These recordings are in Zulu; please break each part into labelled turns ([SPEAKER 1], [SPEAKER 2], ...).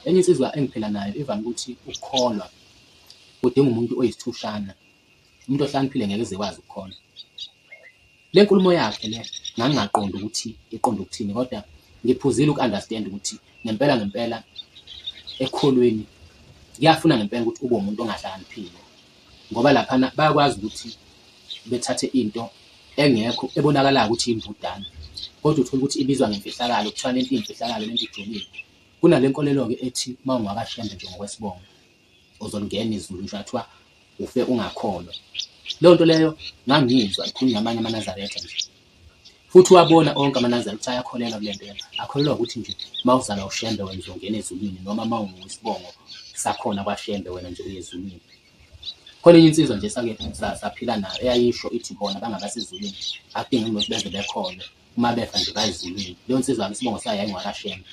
[SPEAKER 1] Enye insizwa engiphila nayo ivame ukuthi ukukholwa kudinga umuntu oyisithushana, umuntu ohlakaniphile ngeke eze wazi ukukholwa. Le nkulumo yakhe le ngangingaqondi ukuthi iqonda ukuthini, kodwa ngiphuzile uku-understand ukuthi ngempela ekukholweni kuyafuna ngempela ukuthi ube umuntu ongahlakaniphile, ngoba laphana bayakwazi ukuthi bethathe into engekho ebonakalayo ukuthi imvudane, kodwa uthole ukuthi ibizwa ngemfihlakalo, kuthiwa lento iyimfihlakalo, lento ijulile. Kunale nkolelo-ke ethi uma ungakashembe nje ngokwesibongo uzolingena izulu, ngisho kuthiwa ufe ungakholwa. Leyo nto leyo ngangiyizwa ikhulunywa amanye amaNazaretha nje, futhi wabona onke amaNazaretha ukuthi ayakholelwa kule nto. Akholelwa ukuthi nje uma uzalwa ushembe wena uzongena ezulwini, noma uma ungowesibongo sakhona kwashembe wena nje uye ezulwini. Khona enye insizwa nje sake saphila nayo eyayisho ithi bona bangabasezulwini akudingi ukuthi beze bekhona, uma befa nje bayezulwini. Leyo nsizwa-ke isibongo sayo yayingakashembe.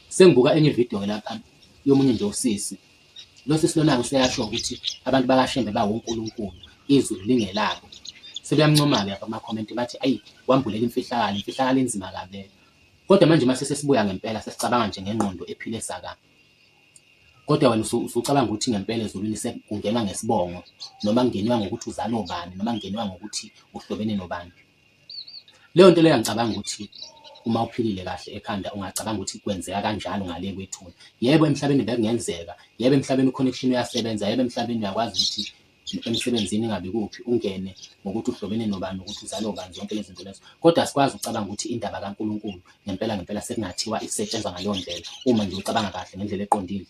[SPEAKER 1] Sengibuka enye ividiyo-ke lapha yomunye nje usisi, lo sisi lona-ke useyasho ukuthi abantu bakashembe bawonkulunkulu, izulu lingelabo. Sebeyamncoma-ke kuma-comment bathi ayi wambulela imfihlakalo enzima kabi leyo. Kodwa manje mase sesibuya ngempela sesicabanga nje ngengqondo ephile saka, kodwa wena usucabanga ukuthi ngempela ezulwini sekungenwa ngesibongo, noma kungeniwa ngokuthi uzalwa ubani, noma kungeniwa ngokuthi uhlobene nobani. Leyo nto leyo ngicabanga ukuthi uma uphilile kahle ekhanda ungacabanga ukuthi kwenzeka kanjalo ngale kwethuna. Yebo emhlabeni bekungenzeka, yebo emhlabeni i-connection uyasebenza, yebo emhlabeni uyakwazi ukuthi emsebenzini ingabe kuphi ungene ngokuthi uhlobene nobani, ukuthi uzalwa ubani, zonke lezi zinto lezo. Kodwa asikwazi ukucabanga ukuthi indaba kaNkulunkulu ngempela sekungathiwa isetshenzwa ngaleyo ndlela uma nje ucabanga kahle ngendlela eqondile.